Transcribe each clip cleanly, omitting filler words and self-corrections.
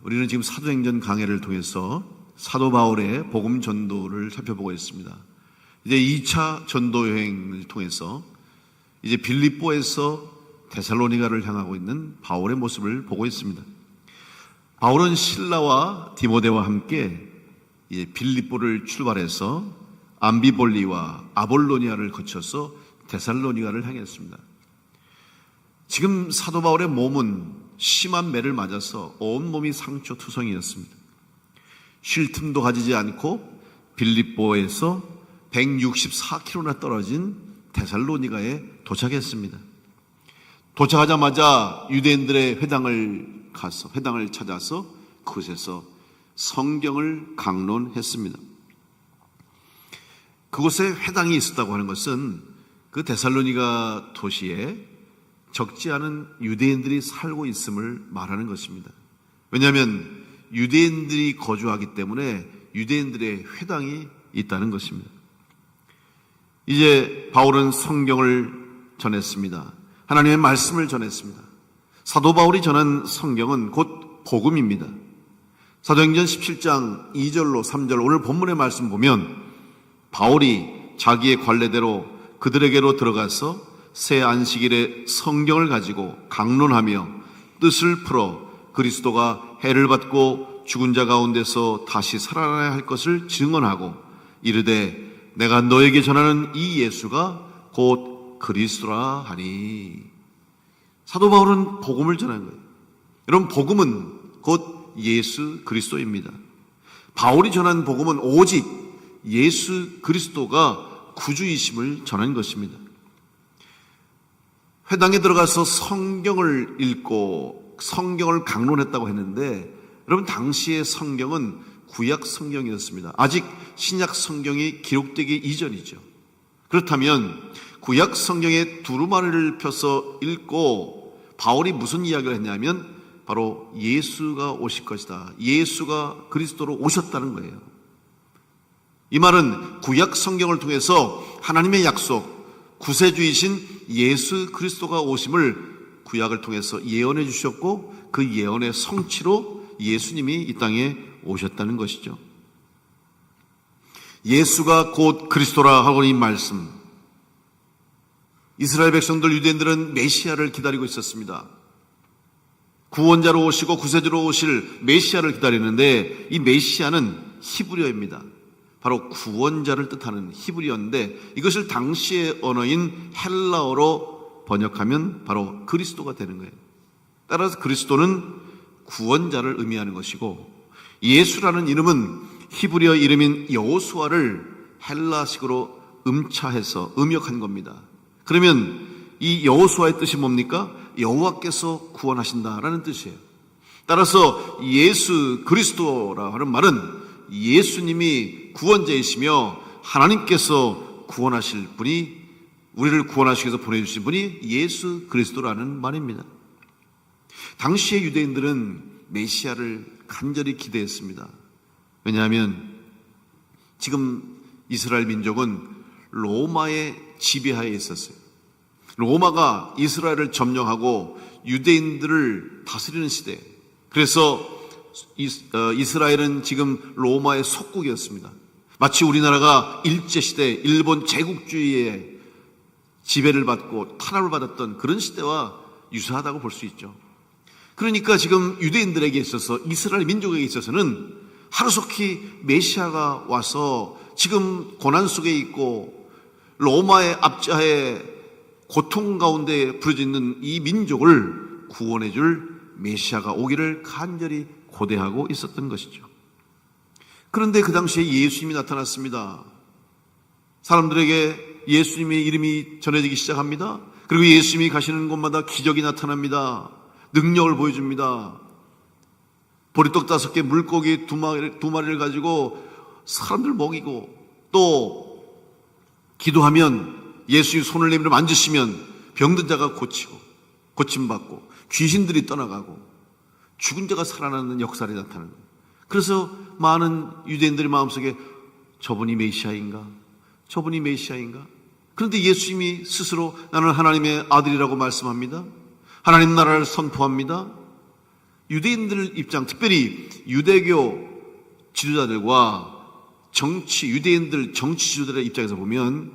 우리는 지금 사도행전 강해를 통해서 사도 바울의 복음 전도를 살펴보고 있습니다. 이제 2차 전도 여행을 통해서 이제 빌립보에서 데살로니가를 향하고 있는 바울의 모습을 보고 있습니다. 바울은 실라와 디모데와 함께 이제 빌립보를 출발해서 암비볼리와 아볼로니아를 거쳐서 데살로니가를 향했습니다. 지금 사도 바울의 몸은 심한 매를 맞아서 온몸이 상처투성이었습니다. 쉴 틈도 가지지 않고 빌립보에서 164km나 떨어진 데살로니가에 도착했습니다. 도착하자마자 유대인들의 회당을 찾아서 그곳에서 성경을 강론했습니다. 그곳에 회당이 있었다고 하는 것은 그 데살로니가 도시에 적지 않은 유대인들이 살고 있음을 말하는 것입니다. 왜냐하면 유대인들이 거주하기 때문에 유대인들의 회당이 있다는 것입니다. 이제 바울은 성경을 전했습니다. 하나님의 말씀을 전했습니다. 사도 바울이 전한 성경은 곧 복음입니다. 사도행전 17장 2절로 3절 오늘 본문의 말씀 보면 바울이 자기의 관례대로 그들에게로 들어가서 새 안식일에 성경을 가지고 강론하며 뜻을 풀어 그리스도가 해를 받고 죽은 자 가운데서 다시 살아나야 할 것을 증언하고 이르되 내가 너에게 전하는 이 예수가 곧 그리스도라 하니. 사도 바울은 복음을 전한 거예요. 여러분, 복음은 곧 예수 그리스도입니다. 바울이 전한 복음은 오직 예수 그리스도가 구주이심을 전한 것입니다. 회당에 들어가서 성경을 읽고 성경을 강론했다고 했는데 여러분, 당시의 성경은 구약 성경이었습니다. 아직 신약 성경이 기록되기 이전이죠. 그렇다면 구약 성경의 두루마리를 펴서 읽고 바울이 무슨 이야기를 했냐면 바로 예수가 오실 것이다. 예수가 그리스도로 오셨다는 거예요. 이 말은 구약 성경을 통해서 하나님의 약속, 구세주이신 예수 그리스도가 오심을 구약을 통해서 예언해 주셨고 그 예언의 성취로 예수님이 이 땅에 오셨다는 것이죠. 예수가 곧 그리스도라 하고 이 말씀, 이스라엘 백성들 유대인들은 메시아를 기다리고 있었습니다. 구원자로 오시고 구세주로 오실 메시아를 기다리는데 이 메시아는 히브리어입니다. 바로 구원자를 뜻하는 히브리어인데 이것을 당시의 언어인 헬라어로 번역하면 바로 그리스도가 되는 거예요. 따라서 그리스도는 구원자를 의미하는 것이고 예수라는 이름은 히브리어 이름인 여호수아를 헬라식으로 음차해서 음역한 겁니다. 그러면 이 여호수아의 뜻이 뭡니까? 여호와께서 구원하신다라는 뜻이에요. 따라서 예수 그리스도라 하는 말은 예수님이 구원자이시며 하나님께서 구원하실 분이, 우리를 구원하시기 위해서 보내주신 분이 예수 그리스도라는 말입니다. 당시의 유대인들은 메시아를 간절히 기대했습니다. 왜냐하면 지금 이스라엘 민족은 로마의 지배하에 있었어요. 로마가 이스라엘을 점령하고 유대인들을 다스리는 시대. 그래서 이스라엘은 지금 로마의 속국이었습니다. 마치 우리나라가 일제시대 일본 제국주의의 지배를 받고 탄압을 받았던 그런 시대와 유사하다고 볼 수 있죠. 그러니까 지금 유대인들에게 있어서, 이스라엘 민족에게 있어서는 하루속히 메시아가 와서 지금 고난 속에 있고 로마의 압제하에 고통 가운데 부르짖는 이 민족을 구원해 줄 메시아가 오기를 간절히 고대하고 있었던 것이죠. 그런데 그 당시에 예수님이 나타났습니다. 사람들에게 예수님의 이름이 전해지기 시작합니다. 그리고 예수님이 가시는 곳마다 기적이 나타납니다. 능력을 보여줍니다. 보리떡 5개, 물고기 2마리를 가지고 사람들 먹이고, 또 기도하면 예수의 손을 내밀어 만지시면 병든 자가 고침받고 귀신들이 떠나가고 죽은 자가 살아나는 역사를 나타나는 거예요. 그래서 많은 유대인들의 마음속에 저분이 메시아인가? 저분이 메시아인가? 그런데 예수님이 스스로 나는 하나님의 아들이라고 말씀합니다. 하나님 나라를 선포합니다. 유대인들 입장, 특별히 유대교 지도자들과 유대인들 정치 지도자들의 입장에서 보면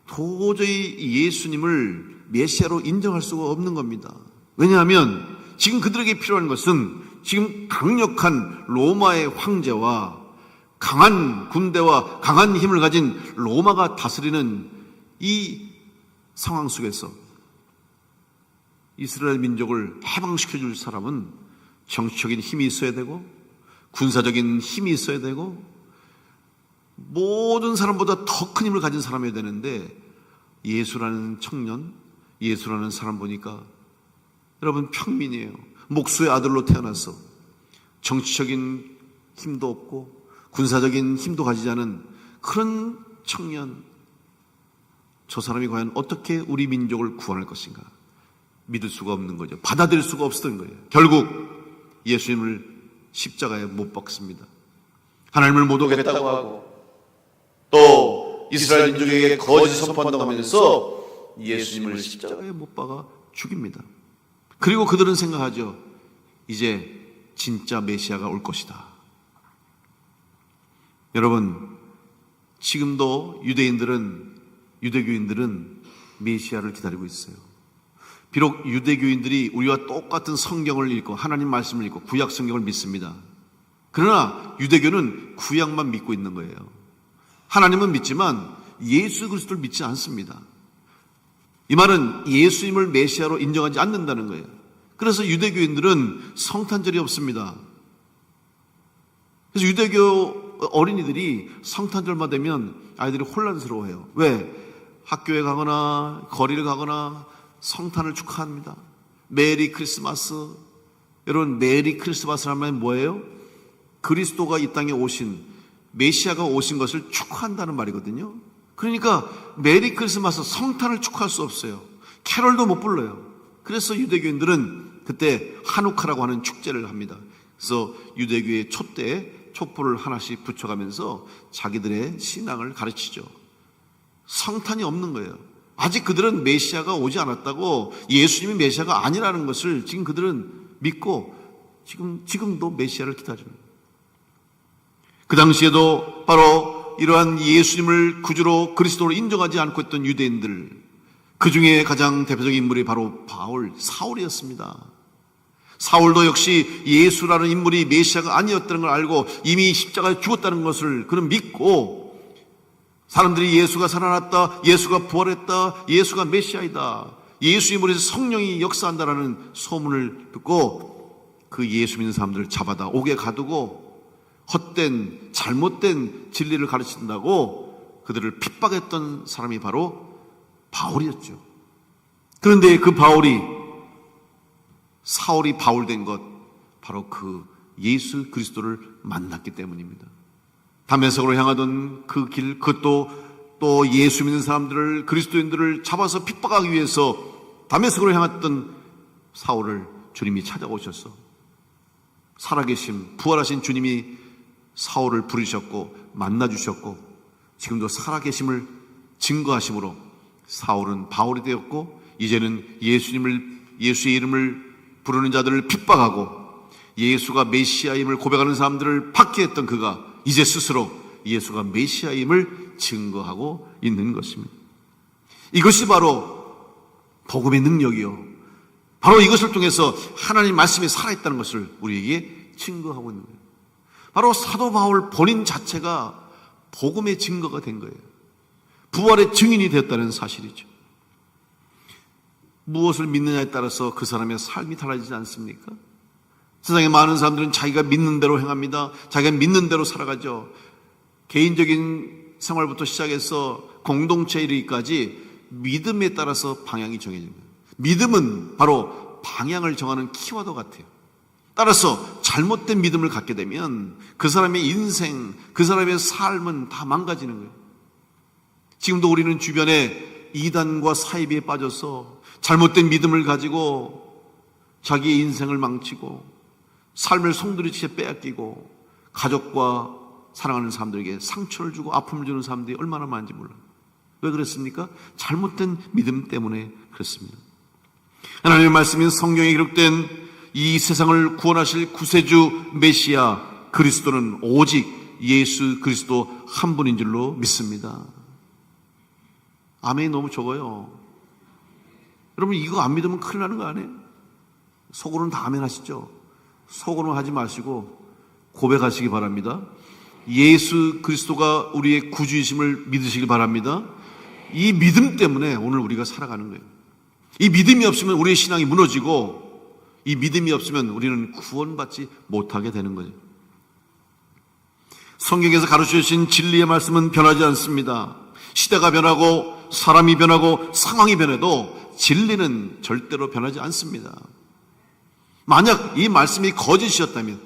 도저히 예수님을 메시아로 인정할 수가 없는 겁니다. 왜냐하면 지금 그들에게 필요한 것은 지금 강력한 로마의 황제와 강한 군대와 강한 힘을 가진 로마가 다스리는 이 상황 속에서 이스라엘 민족을 해방시켜줄 사람은 정치적인 힘이 있어야 되고 군사적인 힘이 있어야 되고 모든 사람보다 더 큰 힘을 가진 사람이어야 되는데 예수라는 청년, 예수라는 사람 보니까 여러분 평민이에요. 목수의 아들로 태어나서 정치적인 힘도 없고 군사적인 힘도 가지지 않은 그런 청년, 저 사람이 과연 어떻게 우리 민족을 구원할 것인가 믿을 수가 없는 거죠. 받아들일 수가 없었던 거예요. 결국 예수님을 십자가에 못 박습니다. 하나님을 못 오겠다고 하고 또 이스라엘 민족에게 거짓 선포한다고 하면서 예수님을 십자가에 못 박아 죽입니다. 그리고 그들은 생각하죠. 이제 진짜 메시아가 올 것이다. 여러분, 지금도 유대교인들은 메시아를 기다리고 있어요. 비록 유대교인들이 우리와 똑같은 성경을 읽고 하나님 말씀을 읽고 구약 성경을 믿습니다. 그러나 유대교는 구약만 믿고 있는 거예요. 하나님은 믿지만 예수 그리스도를 믿지 않습니다. 이 말은 예수님을 메시아로 인정하지 않는다는 거예요. 그래서 유대교인들은 성탄절이 없습니다. 그래서 유대교 어린이들이 성탄절만 되면 아이들이 혼란스러워해요. 왜? 학교에 가거나 거리를 가거나 성탄을 축하합니다. 메리 크리스마스. 여러분, 메리 크리스마스 하면 뭐예요? 그리스도가 이 땅에 오신, 메시아가 오신 것을 축하한다는 말이거든요. 그러니까 메리 크리스마스, 성탄을 축하할 수 없어요. 캐럴도 못 불러요. 그래서 유대교인들은 그때 하누카라고 하는 축제를 합니다. 그래서 유대교의 촛대에 촛불을 하나씩 붙여가면서 자기들의 신앙을 가르치죠. 성탄이 없는 거예요. 아직 그들은 메시아가 오지 않았다고, 예수님이 메시아가 아니라는 것을 지금 그들은 믿고 지금도 메시아를 기다립니다. 그 당시에도 바로 이러한 예수님을 구주로 그리스도로 인정하지 않고 있던 유대인들, 그 중에 가장 대표적인 인물이 바로 사울이었습니다. 사울도 역시 예수라는 인물이 메시아가 아니었다는 걸 알고 이미 십자가에 죽었다는 것을 그는 믿고, 사람들이 예수가 살아났다, 예수가 부활했다, 예수가 메시아이다, 예수 인물에서 성령이 역사한다라는 소문을 듣고 그 예수 믿는 사람들을 잡아다 옥에 가두고 헛된 잘못된 진리를 가르친다고 그들을 핍박했던 사람이 바로 바울이었죠. 그런데 그 사울이 바울된 것, 바로 그 예수 그리스도를 만났기 때문입니다. 다메섹으로 향하던 그 길, 그것도 또 예수 믿는 사람들을, 그리스도인들을 잡아서 핍박하기 위해서 다메섹으로 향했던 사울을 주님이 찾아오셔서 살아계신 부활하신 주님이 사울을 부르셨고 만나주셨고, 지금도 살아계심을 증거하심으로 사울은 바울이 되었고, 이제는 예수의 이름을 부르는 자들을 핍박하고 예수가 메시아임을 고백하는 사람들을 박해했던 그가 이제 스스로 예수가 메시아임을 증거하고 있는 것입니다. 이것이 바로 복음의 능력이요, 바로 이것을 통해서 하나님 말씀이 살아있다는 것을 우리에게 증거하고 있는 거예요. 바로 사도 바울 본인 자체가 복음의 증거가 된 거예요. 부활의 증인이 되었다는 사실이죠. 무엇을 믿느냐에 따라서 그 사람의 삶이 달라지지 않습니까? 세상에 많은 사람들은 자기가 믿는 대로 행합니다. 자기가 믿는 대로 살아가죠. 개인적인 생활부터 시작해서 공동체 이르기까지 믿음에 따라서 방향이 정해집니다. 믿음은 바로 방향을 정하는 키워드 같아요. 따라서 잘못된 믿음을 갖게 되면 그 사람의 인생, 그 사람의 삶은 다 망가지는 거예요. 지금도 우리는 주변에 이단과 사이비에 빠져서 잘못된 믿음을 가지고 자기의 인생을 망치고 삶을 송두리째 빼앗기고 가족과 사랑하는 사람들에게 상처를 주고 아픔을 주는 사람들이 얼마나 많은지 몰라요. 왜 그랬습니까? 잘못된 믿음 때문에 그렇습니다. 하나님의 말씀인 성경에 기록된 이 세상을 구원하실 구세주 메시아 그리스도는 오직 예수 그리스도 한 분인 줄로 믿습니다. 아멘이 너무 적어요. 여러분 이거 안 믿으면 큰일 나는 거 아니에요? 속으로는 다 아멘 하시죠? 속으로는 하지 마시고 고백하시기 바랍니다. 예수 그리스도가 우리의 구주이심을 믿으시기 바랍니다. 이 믿음 때문에 오늘 우리가 살아가는 거예요. 이 믿음이 없으면 우리의 신앙이 무너지고 이 믿음이 없으면 우리는 구원받지 못하게 되는 거죠. 성경에서 가르쳐주신 진리의 말씀은 변하지 않습니다. 시대가 변하고 사람이 변하고 상황이 변해도 진리는 절대로 변하지 않습니다. 만약 이 말씀이 거짓이었다면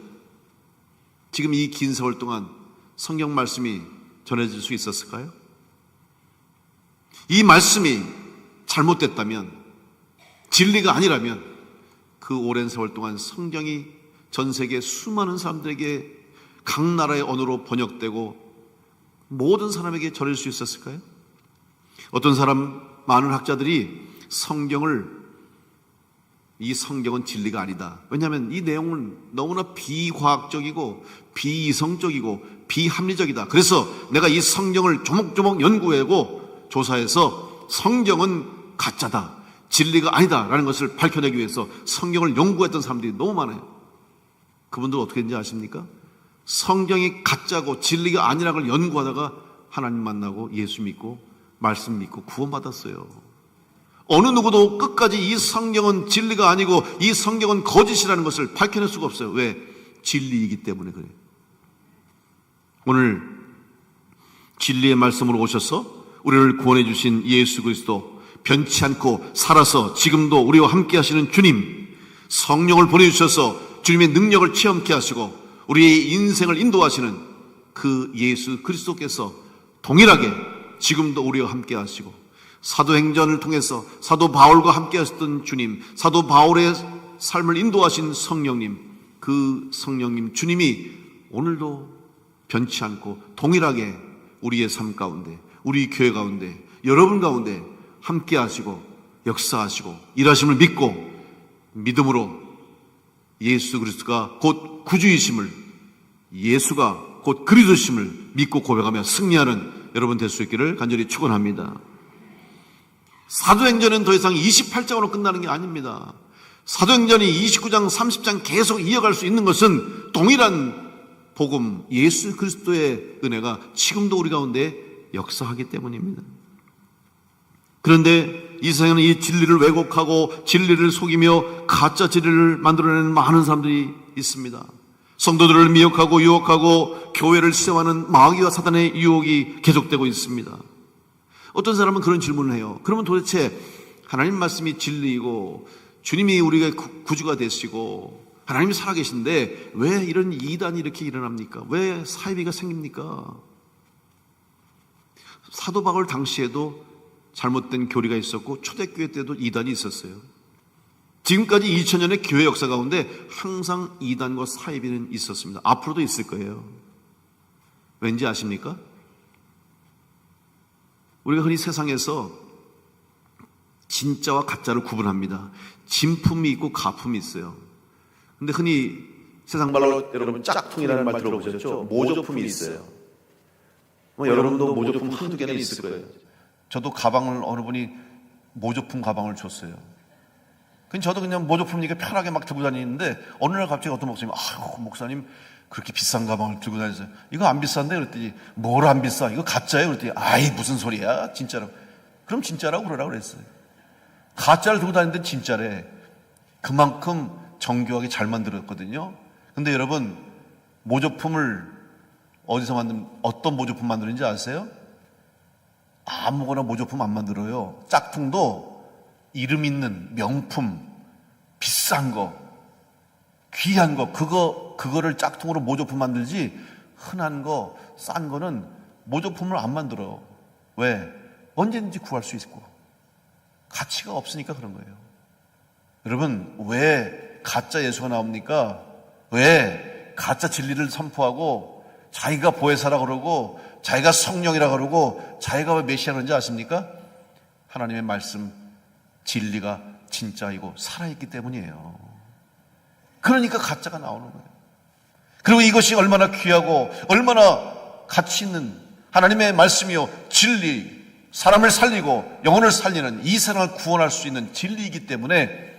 지금 이 긴 세월 동안 성경 말씀이 전해질 수 있었을까요? 이 말씀이 잘못됐다면, 진리가 아니라면 그 오랜 세월 동안 성경이 전 세계 수많은 사람들에게 각 나라의 언어로 번역되고 모든 사람에게 전할 수 있었을까요? 어떤 사람, 많은 학자들이 이 성경은 진리가 아니다. 왜냐하면 이 내용은 너무나 비과학적이고 비이성적이고 비합리적이다. 그래서 내가 이 성경을 조목조목 연구하고 조사해서 성경은 가짜다, 진리가 아니다 라는 것을 밝혀내기 위해서 성경을 연구했던 사람들이 너무 많아요. 그분들 어떻게 했는지 아십니까? 성경이 가짜고 진리가 아니라는 걸 연구하다가 하나님 만나고 예수 믿고 말씀 믿고 구원받았어요. 어느 누구도 끝까지 이 성경은 진리가 아니고 이 성경은 거짓이라는 것을 밝혀낼 수가 없어요. 왜? 진리이기 때문에 그래요. 오늘 진리의 말씀으로 오셔서 우리를 구원해 주신 예수 그리스도, 변치 않고 살아서 지금도 우리와 함께 하시는 주님, 성령을 보내주셔서 주님의 능력을 체험케 하시고 우리의 인생을 인도하시는 그 예수 그리스도께서 동일하게 지금도 우리와 함께 하시고, 사도행전을 통해서 사도 바울과 함께 하셨던 주님, 사도 바울의 삶을 인도하신 성령님, 그 성령님 주님이 오늘도 변치 않고 동일하게 우리의 삶 가운데, 우리 교회 가운데, 여러분 가운데 함께 하시고 역사하시고 일하심을 믿고 믿음으로 예수 그리스도가 곧 구주이심을, 예수가 곧 그리스도심을 믿고 고백하며 승리하는 여러분 될 수 있기를 간절히 축원합니다. 사도행전은 더 이상 28장으로 끝나는 게 아닙니다. 사도행전이 29장, 30장 계속 이어갈 수 있는 것은 동일한 복음, 예수 그리스도의 은혜가 지금도 우리 가운데 역사하기 때문입니다. 그런데 이 세상에는 이 진리를 왜곡하고 진리를 속이며 가짜 진리를 만들어내는 많은 사람들이 있습니다. 성도들을 미혹하고 유혹하고 교회를 시험하는 마귀와 사단의 유혹이 계속되고 있습니다. 어떤 사람은 그런 질문을 해요. 그러면 도대체 하나님 말씀이 진리이고 주님이 우리가 구주가 되시고 하나님이 살아계신데 왜 이런 이단이 이렇게 일어납니까? 왜 사이비가 생깁니까? 사도 바울 당시에도 잘못된 교리가 있었고 초대교회 때도 이단이 있었어요. 지금까지 2000년의 교회 역사 가운데 항상 이단과 사이비는 있었습니다. 앞으로도 있을 거예요. 왠지 아십니까? 우리가 흔히 세상에서 진짜와 가짜를 구분합니다. 진품이 있고 가품이 있어요. 근데 흔히 세상 말로 여러분 짝퉁이라는 말 들어보셨죠? 모조품이 있어요. 여러분도 모조품 한두 개는 있을 거예요. 저도 가방을 어느 분이 모조품 가방을 줬어요. 저도 그냥 모조품이니까 편하게 막 들고 다니는데 어느 날 갑자기 어떤 목사님이 아이고 목사님 그렇게 비싼 가방을 들고 다니세요. 이거 안 비싼데? 그랬더니 뭘 안 비싸? 이거 가짜예요? 그랬더니 아이 무슨 소리야 진짜로. 그럼 진짜라고 그러라고 그랬어요. 가짜를 들고 다니는데 진짜래. 그만큼 정교하게 잘 만들었거든요. 근데 여러분 모조품을 어디서 어떤 모조품 만드는지 아세요? 아무거나 모조품 안 만들어요. 짝퉁도 이름 있는 명품, 비싼 거, 귀한 거, 그거를 짝퉁으로 모조품 만들지 흔한 거, 싼 거는 모조품을 안 만들어. 왜? 언제든지 구할 수 있고 가치가 없으니까 그런 거예요. 여러분 왜 가짜 예수가 나옵니까? 왜 가짜 진리를 선포하고 자기가 보혜사라 그러고 자기가 성령이라 그러고 자기가 왜 메시아인지 아십니까? 하나님의 말씀 진리가 진짜이고 살아있기 때문이에요. 그러니까 가짜가 나오는 거예요. 그리고 이것이 얼마나 귀하고 얼마나 가치 있는 하나님의 말씀이요 진리, 사람을 살리고 영혼을 살리는, 이 세상을 구원할 수 있는 진리이기 때문에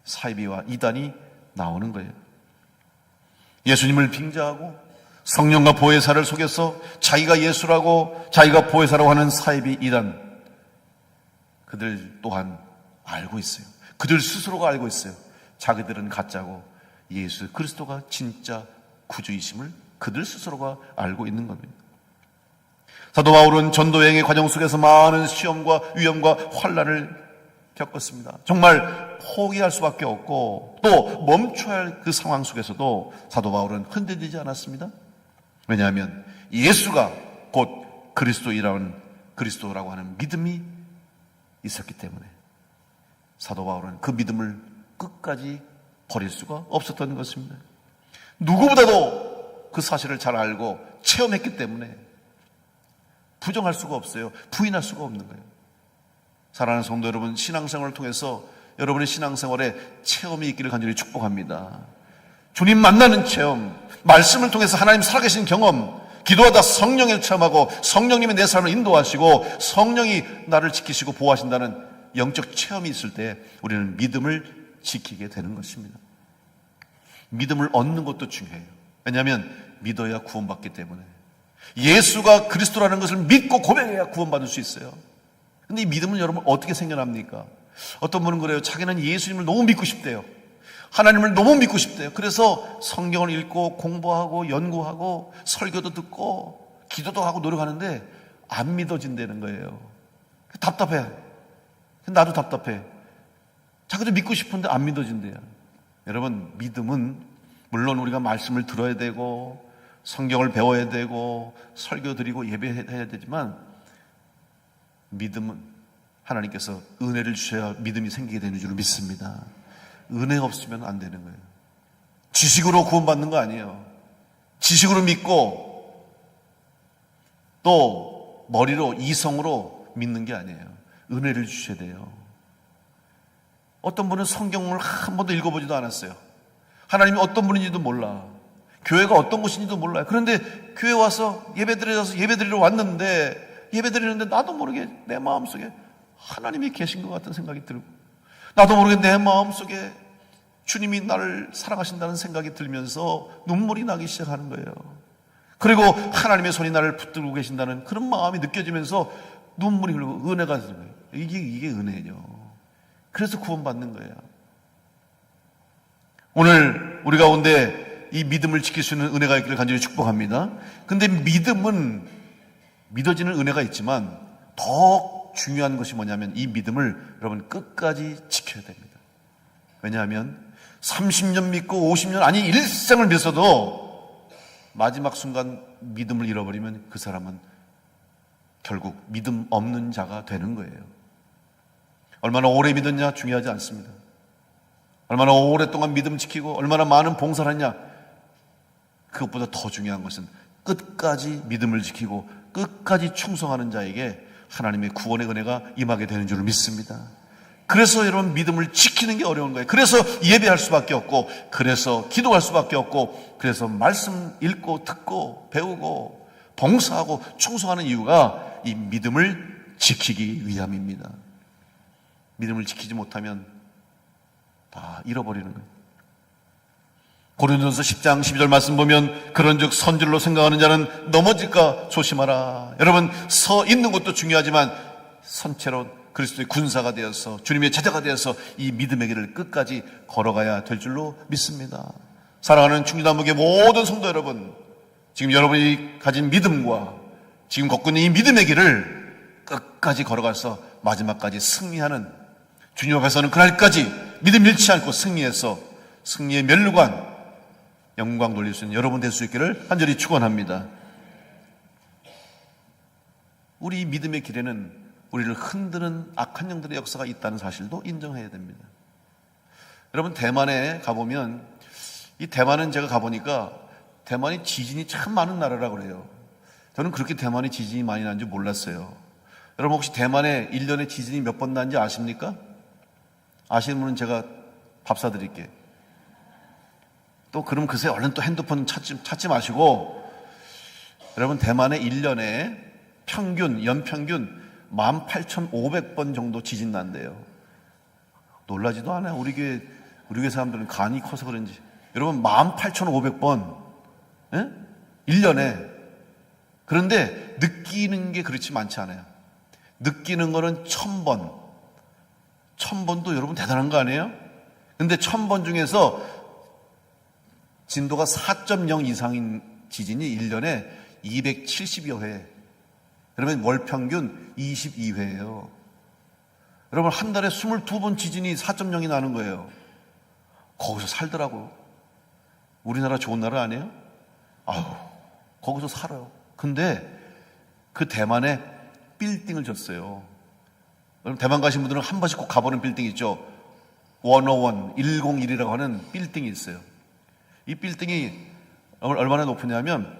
사이비와 이단이 나오는 거예요. 예수님을 빙자하고 성령과 보혜사를 속여서 자기가 예수라고 자기가 보혜사라고 하는 사이비 이단, 그들 또한 알고 있어요. 그들 스스로가 알고 있어요. 자기들은 가짜고 예수 그리스도가 진짜 구주이심을 그들 스스로가 알고 있는 겁니다. 사도 바울은 전도 여행의 과정 속에서 많은 시험과 위험과 환난을 겪었습니다. 정말 포기할 수밖에 없고 또 멈춰야 할 그 상황 속에서도 사도 바울은 흔들리지 않았습니다. 왜냐하면 예수가 곧 그리스도라고 하는 믿음이 있었기 때문에 사도 바울은 그 믿음을 끝까지 버릴 수가 없었던 것입니다. 누구보다도 그 사실을 잘 알고 체험했기 때문에 부정할 수가 없어요. 부인할 수가 없는 거예요. 사랑하는 성도 여러분, 신앙생활을 통해서 여러분의 신앙생활에 체험이 있기를 간절히 축복합니다. 주님 만나는 체험, 말씀을 통해서 하나님 살아계신 경험, 기도하다 성령을 체험하고 성령님이 내 삶을 인도하시고 성령이 나를 지키시고 보호하신다는 영적 체험이 있을 때 우리는 믿음을 지키게 되는 것입니다. 믿음을 얻는 것도 중요해요. 왜냐하면 믿어야 구원받기 때문에. 예수가 그리스도라는 것을 믿고 고백해야 구원받을 수 있어요. 근데 이 믿음은 여러분 어떻게 생겨납니까? 어떤 분은 그래요. 자기는 예수님을 너무 믿고 싶대요. 하나님을 너무 믿고 싶대요. 그래서 성경을 읽고 공부하고 연구하고 설교도 듣고 기도도 하고 노력하는데 안 믿어진다는 거예요. 답답해. 나도 답답해. 자기도 믿고 싶은데 안 믿어진대요. 여러분, 믿음은 물론 우리가 말씀을 들어야 되고 성경을 배워야 되고 설교 드리고 예배해야 되지만 믿음은 하나님께서 은혜를 주셔야 믿음이 생기게 되는 줄 믿습니다. 은혜 없으면 안 되는 거예요. 지식으로 구원받는 거 아니에요. 지식으로 믿고 또 머리로 이성으로 믿는 게 아니에요. 은혜를 주셔야 돼요. 어떤 분은 성경을 한 번도 읽어보지도 않았어요. 하나님이 어떤 분인지도 몰라. 교회가 어떤 곳인지도 몰라요. 그런데 교회 와서 예배드리러 왔는데 예배드리는데 나도 모르게 내 마음속에 하나님이 계신 것 같은 생각이 들고 나도 모르게 내 마음속에 주님이 나를 사랑하신다는 생각이 들면서 눈물이 나기 시작하는 거예요. 그리고 하나님의 손이 나를 붙들고 계신다는 그런 마음이 느껴지면서 눈물이 흐르고 은혜가 되는 거예요. 이게 은혜죠. 그래서 구원받는 거예요. 오늘 우리 가운데 이 믿음을 지킬 수 있는 은혜가 있기를 간절히 축복합니다. 근데 믿음은 믿어지는 은혜가 있지만 더 중요한 것이 뭐냐면 이 믿음을 여러분 끝까지 지켜야 됩니다. 왜냐하면 30년 믿고 50년 아니 일생을 믿어도 마지막 순간 믿음을 잃어버리면 그 사람은 결국 믿음 없는 자가 되는 거예요. 얼마나 오래 믿었냐 중요하지 않습니다. 얼마나 오랫동안 믿음 지키고 얼마나 많은 봉사를 했냐, 그것보다 더 중요한 것은 끝까지 믿음을 지키고 끝까지 충성하는 자에게 하나님의 구원의 은혜가 임하게 되는 줄 믿습니다. 그래서 여러분 믿음을 지키는 게 어려운 거예요. 그래서 예배할 수밖에 없고 그래서 기도할 수밖에 없고 그래서 말씀 읽고 듣고 배우고 봉사하고 충성하는 이유가 이 믿음을 지키기 위함입니다. 믿음을 지키지 못하면 다 잃어버리는 거예요. 고린도전서 10장 12절 말씀 보면 그런즉 선줄로 생각하는 자는 넘어질까 조심하라. 여러분, 서 있는 것도 중요하지만 선체로 그리스도의 군사가 되어서 주님의 제자가 되어서 이 믿음의 길을 끝까지 걸어가야 될 줄로 믿습니다. 사랑하는 충주단목의 모든 성도 여러분, 지금 여러분이 가진 믿음과 지금 걷고 있는 이 믿음의 길을 끝까지 걸어가서 마지막까지 승리하는, 주님 앞에서는 그날까지 믿음 잃지 않고 승리해서 승리의 면류관 영광 돌릴 수 있는 여러분 될 수 있기를 간절히 축원합니다. 우리 믿음의 길에는 우리를 흔드는 악한 영들의 역사가 있다는 사실도 인정해야 됩니다. 여러분, 대만에 가보면, 이 대만은 제가 가보니까 대만이 지진이 참 많은 나라라고 그래요. 저는 그렇게 대만에 지진이 많이 나는지 몰랐어요. 여러분, 혹시 대만에 1년에 지진이 몇 번 나는지 아십니까? 아시는 분은 제가 밥 사드릴게요. 또 그럼 그새 얼른 또 핸드폰 찾지 마시고, 여러분 대만의 1년에 연평균 18,500번 정도 지진 난대요. 놀라지도 않아요. 우리 교회 사람들은 간이 커서 그런지. 여러분 18,500번 1년에. 그런데 느끼는 게 그렇지 많지 않아요. 느끼는 거는 1,000번. 1,000번도 여러분 대단한 거 아니에요? 근데 1,000번 중에서 진도가 4.0 이상인 지진이 1년에 270여 회. 그러면 월 평균 22회예요. 여러분 한 달에 22번 지진이 4.0이 나는 거예요. 거기서 살더라고요. 우리나라 좋은 나라 아니에요? 아우, 거기서 살아요. 근데 그 대만에 빌딩을 줬어요. 여러분 대만 가신 분들은 한 번씩 꼭 가보는 빌딩 있죠. 101, 101이라고 하는 빌딩이 있어요. 이 빌딩이 얼마나 높으냐면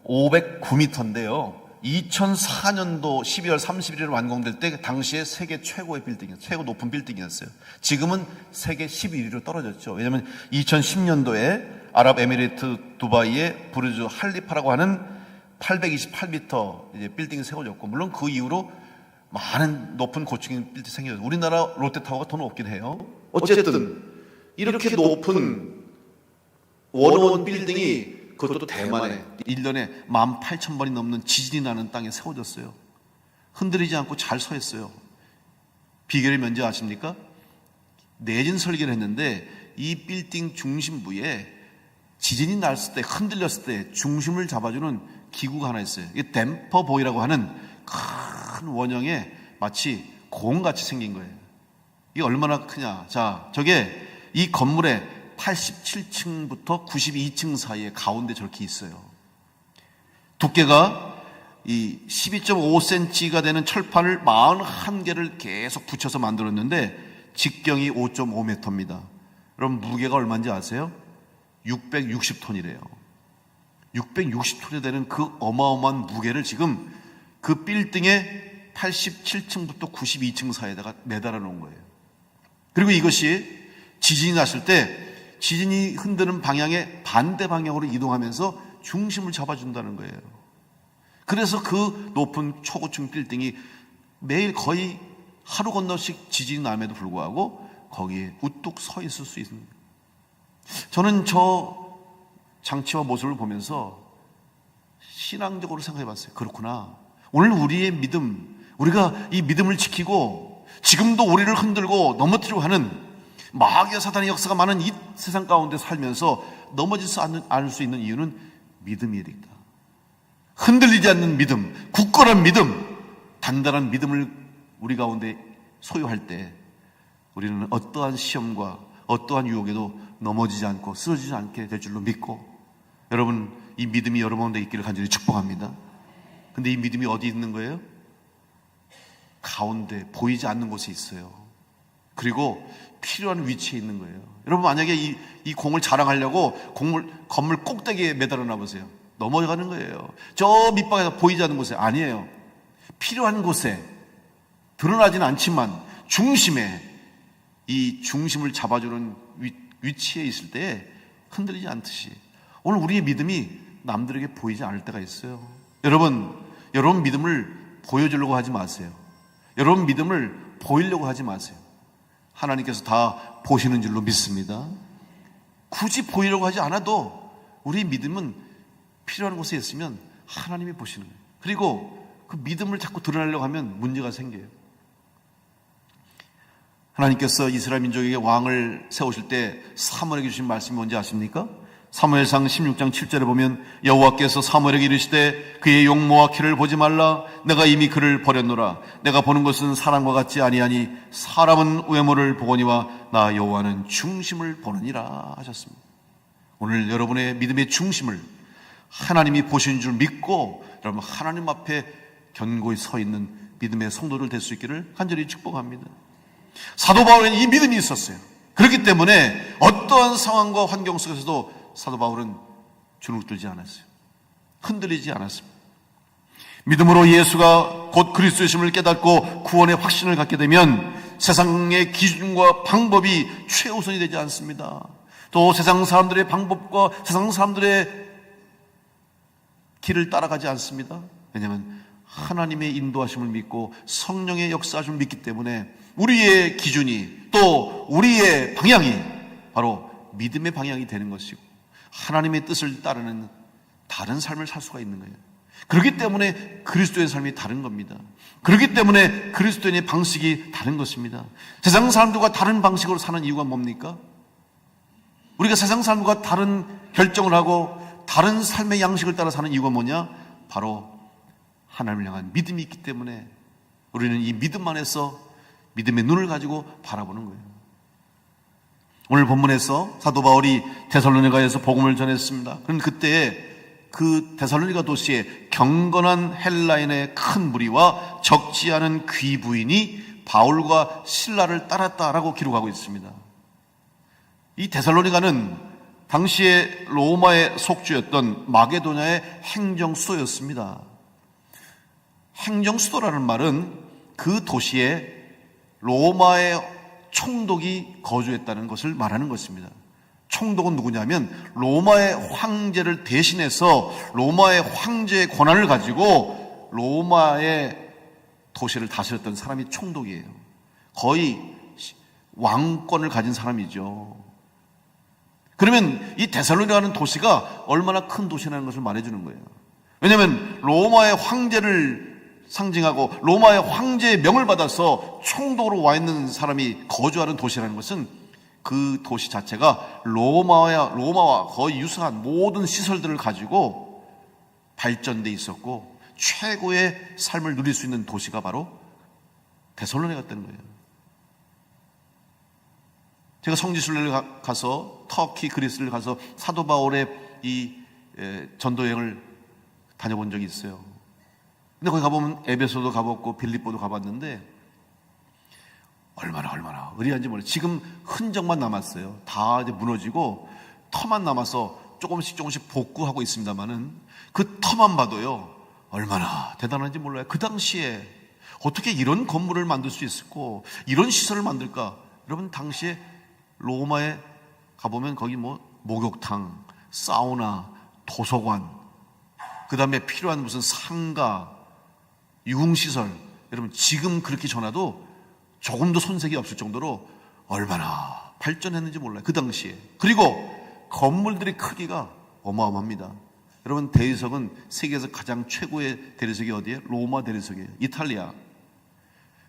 509m인데요. 2004년도 12월 31일 완공될 때 당시에 세계 최고의 빌딩이었어요. 최고 높은 빌딩이었어요. 지금은 세계 11위로 떨어졌죠. 왜냐하면 2010년도에 아랍에미리트 두바이의 부르즈 할리파라고 하는 828m 이제 빌딩이 세워졌고, 물론 그 이후로 많은 높은 고층 빌딩이 생겨요. 우리나라 롯데타워가 더 높긴 해요. 어쨌든 이렇게 높은 원어원 빌딩이 그것도 대만에 1년에 18,000번이 넘는 지진이 나는 땅에 세워졌어요. 흔들리지 않고 잘 서 있어요. 비결이 뭔지 아십니까? 내진 설계를 했는데 이 빌딩 중심부에 지진이 났을 때, 흔들렸을 때 중심을 잡아주는 기구가 하나 있어요. 이게 댐퍼 보이라고 하는 큰 원형의 마치 공같이 생긴 거예요. 이게 얼마나 크냐. 자, 저게 이 건물의 87층부터 92층 사이에 가운데 저렇게 있어요. 두께가 이 12.5cm가 되는 철판을 41개를 계속 붙여서 만들었는데 직경이 5.5m입니다. 여러분 무게가 얼마인지 아세요? 660톤이래요. 660톤이 되는 그 어마어마한 무게를 지금 그 빌딩의 87층부터 92층 사이에다가 매달아 놓은 거예요. 그리고 이것이 지진이 났을 때 지진이 흔드는 방향의 반대 방향으로 이동하면서 중심을 잡아준다는 거예요. 그래서 그 높은 초고층 빌딩이 매일 거의 하루 건너씩 지진이 남에도 불구하고 거기에 우뚝 서 있을 수 있습니다. 저는 저 장치와 모습을 보면서 신앙적으로 생각해 봤어요. 그렇구나. 오늘 우리의 믿음, 우리가 이 믿음을 지키고 지금도 우리를 흔들고 넘어뜨리고 하는 마귀와 사단의 역사가 많은 이 세상 가운데 살면서 넘어지지 않을 수 있는 이유는 믿음이다. 흔들리지 않는 믿음, 굳건한 믿음, 단단한 믿음을 우리 가운데 소유할 때 우리는 어떠한 시험과 어떠한 유혹에도 넘어지지 않고 쓰러지지 않게 될 줄로 믿고, 여러분 이 믿음이 여러분 가운데 있기를 간절히 축복합니다. 근데 이 믿음이 어디 있는 거예요? 가운데 보이지 않는 곳에 있어요. 그리고 필요한 위치에 있는 거예요. 여러분 만약에 이 공을 자랑하려고 건물 꼭대기에 매달아 놔보세요. 넘어가는 거예요. 저 밑방에서 보이지 않는 곳에. 아니에요. 필요한 곳에, 드러나지는 않지만 중심에, 이 중심을 잡아주는 위치에 있을 때 흔들리지 않듯이 오늘 우리의 믿음이 남들에게 보이지 않을 때가 있어요. 여러분 믿음을 보여주려고 하지 마세요. 여러분 믿음을 보이려고 하지 마세요. 하나님께서 다 보시는 줄로 믿습니다. 굳이 보이려고 하지 않아도 우리 믿음은 필요한 곳에 있으면 하나님이 보시는 거예요. 그리고 그 믿음을 자꾸 드러내려고 하면 문제가 생겨요. 하나님께서 이스라엘 민족에게 왕을 세우실 때 사무엘에게 주신 말씀이 뭔지 아십니까? 사무엘상 16장 7절에 보면 여호와께서 사무엘에게 이르시되 그의 용모와 키를 보지 말라. 내가 이미 그를 버렸노라. 내가 보는 것은 사람과 같지 아니하니 사람은 외모를 보거니와 나 여호와는 중심을 보느니라 하셨습니다. 오늘 여러분의 믿음의 중심을 하나님이 보시는 줄 믿고 여러분 하나님 앞에 견고히 서 있는 믿음의 성도들 될 수 있기를 간절히 축복합니다. 사도 바울에는 이 믿음이 있었어요. 그렇기 때문에 어떠한 상황과 환경 속에서도 사도 바울은 주눅들지 않았어요. 흔들리지 않았습니다. 믿음으로 예수가 곧 그리스도이심을 깨닫고 구원의 확신을 갖게 되면 세상의 기준과 방법이 최우선이 되지 않습니다. 또 세상 사람들의 방법과 세상 사람들의 길을 따라가지 않습니다. 왜냐하면 하나님의 인도하심을 믿고 성령의 역사하심을 믿기 때문에 우리의 기준이 또 우리의 방향이 바로 믿음의 방향이 되는 것이고 하나님의 뜻을 따르는 다른 삶을 살 수가 있는 거예요. 그렇기 때문에 그리스도의 삶이 다른 겁니다. 그렇기 때문에 그리스도인의 방식이 다른 것입니다. 세상 사람들과 다른 방식으로 사는 이유가 뭡니까? 우리가 세상 사람들과 다른 결정을 하고 다른 삶의 양식을 따라 사는 이유가 뭐냐? 바로 하나님을 향한 믿음이 있기 때문에 우리는 이 믿음 안에서 믿음의 눈을 가지고 바라보는 거예요. 오늘 본문에서 사도 바울이 데살로니가에서 복음을 전했습니다. 그럼 그때 그 데살로니가 도시에 경건한 헬라인의 큰 무리와 적지 않은 귀부인이 바울과 신라를 따랐다라고 기록하고 있습니다. 이 데살로니가는 당시에 로마의 속주였던 마게도냐의 행정수도였습니다. 행정수도라는 말은 그 도시에 로마의 총독이 거주했다는 것을 말하는 것입니다. 총독은 누구냐면 로마의 황제를 대신해서 로마의 황제의 권한을 가지고 로마의 도시를 다스렸던 사람이 총독이에요. 거의 왕권을 가진 사람이죠. 그러면 이 데살로니가라는 도시가 얼마나 큰 도시라는 것을 말해주는 거예요. 왜냐하면 로마의 황제를 상징하고 로마의 황제의 명을 받아서 총독으로 와 있는 사람이 거주하는 도시라는 것은 그 도시 자체가 로마와 거의 유사한 모든 시설들을 가지고 발전돼 있었고 최고의 삶을 누릴 수 있는 도시가 바로 데살로니가였던 거예요. 제가 성지순례를 가서 터키, 그리스를 가서 사도 바울의 이 전도 여행을 다녀본 적이 있어요. 근데 거기 가보면 에베소도 가봤고 빌립보도 가봤는데 얼마나 의리한지 몰라요. 지금 흔적만 남았어요. 다 이제 무너지고 터만 남아서 조금씩 복구하고 있습니다만은 그 터만 봐도요 얼마나 대단한지 몰라요. 그 당시에 어떻게 이런 건물을 만들 수 있었고 이런 시설을 만들까? 여러분 당시에 로마에 가보면 거기 뭐 목욕탕, 사우나, 도서관, 그 다음에 필요한 무슨 상가, 유흥시설, 여러분 지금 그렇게 전화도 조금도 손색이 없을 정도로 얼마나 발전했는지 몰라요. 그 당시에. 그리고 건물들의 크기가 어마어마합니다. 여러분 대리석은 세계에서 가장 최고의 대리석이 어디예요? 로마 대리석이에요. 이탈리아.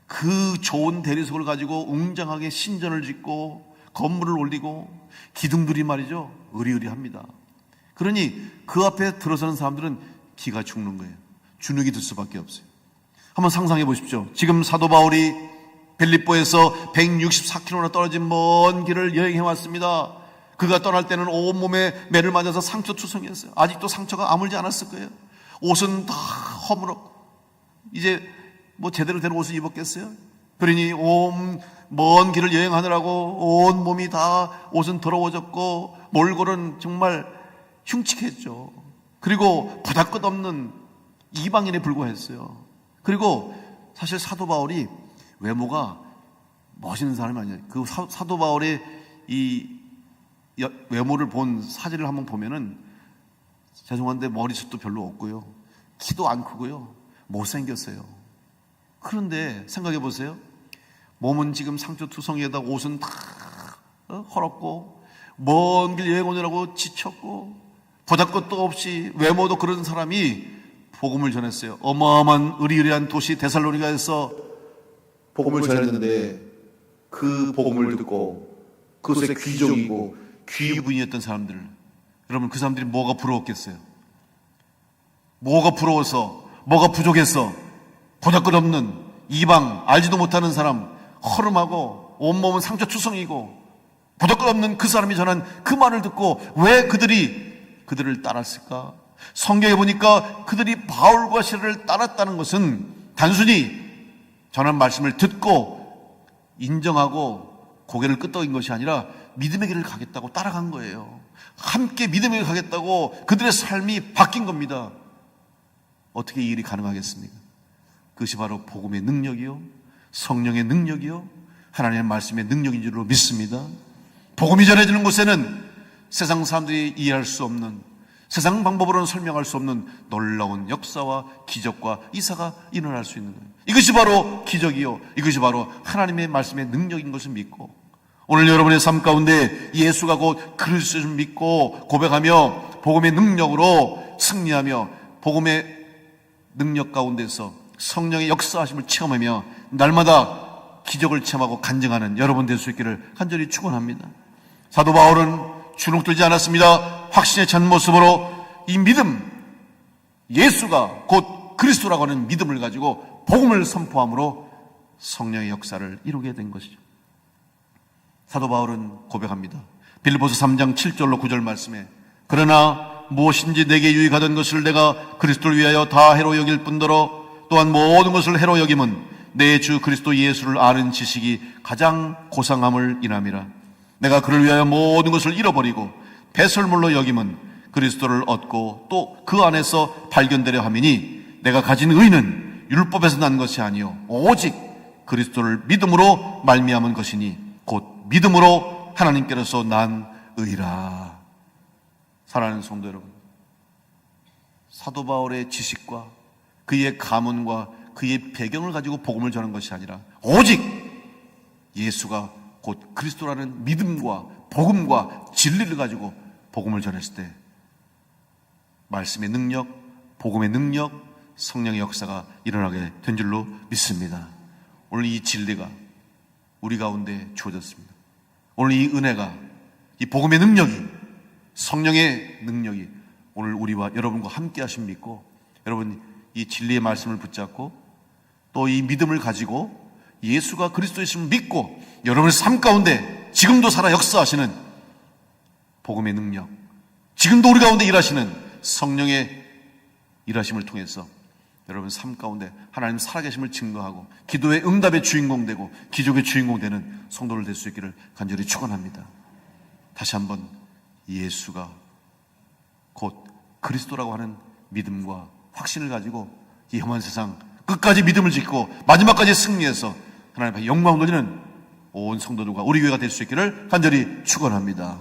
그 좋은 대리석을 가지고 웅장하게 신전을 짓고 건물을 올리고 기둥들이 말이죠 으리으리합니다. 그러니 그 앞에 들어서는 사람들은 기가 죽는 거예요. 주눅이 들 수밖에 없어요. 한번 상상해 보십시오. 지금 사도 바울이 빌립보에서 164km나 떨어진 먼 길을 여행해 왔습니다. 그가 떠날 때는 온몸에 매를 맞아서 상처투성이었어요. 아직도 상처가 아물지 않았을 거예요. 옷은 다 허물었고 이제 뭐 제대로 된 옷을 입었겠어요? 그러니 먼 길을 여행하느라고 온 몸이 다 옷은 더러워졌고 몰골은 정말 흉측했죠. 그리고 부닥끝없는 이방인에 불과했어요. 그리고 사실 사도 바울이 외모가 멋있는 사람이 아니에요. 그 사도 바울의 이 외모를 본 사진을 한번 보면은 죄송한데 머리숱도 별로 없고요. 키도 안 크고요. 못생겼어요. 그런데 생각해 보세요. 몸은 지금 상처투성이에다 옷은 다 헐었고 먼 길 여행 오느라고 지쳤고 보잘것도 없이 외모도 그런 사람이 복음을 전했어요. 어마어마한 의리의리한 도시 데살로니가에서 복음을 전했는데 그 복음을 듣고 그곳에 귀족이고 귀부인이었던 사람들, 여러분 그 사람들이 뭐가 부러웠겠어요? 뭐가 부러워서, 뭐가 부족해서 보잘것없는 이방, 알지도 못하는 사람, 허름하고 온몸은 상처투성이고 보잘것없는 그 사람이 전한 그 말을 듣고 왜 그들을 따랐을까? 성경에 보니까 그들이 바울과 시라를 따랐다는 것은 단순히 전한 말씀을 듣고 인정하고 고개를 끄덕인 것이 아니라 믿음의 길을 가겠다고 따라간 거예요. 함께 믿음의 길을 가겠다고 그들의 삶이 바뀐 겁니다. 어떻게 이 일이 가능하겠습니까? 그것이 바로 복음의 능력이요, 성령의 능력이요, 하나님의 말씀의 능력인 줄로 믿습니다. 복음이 전해지는 곳에는 세상 사람들이 이해할 수 없는, 세상 방법으로는 설명할 수 없는 놀라운 역사와 기적과 이사가 일어날 수 있는 거예요. 이것이 바로 기적이요, 이것이 바로 하나님의 말씀의 능력인 것을 믿고, 오늘 여러분의 삶 가운데 예수가 곧 그리스도를 믿고 고백하며 복음의 능력으로 승리하며 복음의 능력 가운데서 성령의 역사하심을 체험하며 날마다 기적을 체험하고 간증하는 여러분 될 수 있기를 간절히 축원합니다. 사도 바울은 주눅들지 않았습니다. 확신에 찬 모습으로 이 믿음, 예수가 곧 그리스도라고 하는 믿음을 가지고 복음을 선포함으로 성령의 역사를 이루게 된 것이죠. 사도 바울은 고백합니다. 빌립보서 3장 7절로 9절 말씀에, 그러나 무엇인지 내게 유익하던 것을 내가 그리스도를 위하여 다 해로 여길 뿐더러 또한 모든 것을 해로 여김은 내 주 그리스도 예수를 아는 지식이 가장 고상함을 인함이라. 내가 그를 위하여 모든 것을 잃어버리고 배설물로 여김은 그리스도를 얻고 또 그 안에서 발견되려 함이니 내가 가진 의는 율법에서 난 것이 아니요 오직 그리스도를 믿음으로 말미암은 것이니 곧 믿음으로 하나님께로서 난 의라. 사랑하는 성도 여러분, 사도 바울의 지식과 그의 가문과 그의 배경을 가지고 복음을 전한 것이 아니라 오직 예수가 곧 그리스도라는 믿음과 복음과 진리를 가지고 복음을 전했을 때 말씀의 능력, 복음의 능력, 성령의 역사가 일어나게 된 줄로 믿습니다. 오늘 이 진리가 우리 가운데 주어졌습니다. 오늘 이 은혜가, 이 복음의 능력이, 성령의 능력이 오늘 우리와 여러분과 함께 하심 믿고, 여러분 이 진리의 말씀을 붙잡고 또 이 믿음을 가지고 예수가 그리스도이심을 믿고 여러분의 삶 가운데 지금도 살아 역사하시는 복음의 능력, 지금도 우리 가운데 일하시는 성령의 일하심을 통해서 여러분 삶 가운데 하나님 살아계심을 증거하고 기도의 응답의 주인공 되고 기적의 주인공 되는 성도를 될 수 있기를 간절히 축원합니다. 다시 한번 예수가 곧 그리스도라고 하는 믿음과 확신을 가지고 이 험한 세상 끝까지 믿음을 짓고 마지막까지 승리해서 하나님 앞에 영광 돌리는 온 성도들과 우리 교회가 될 수 있기를 간절히 축원합니다.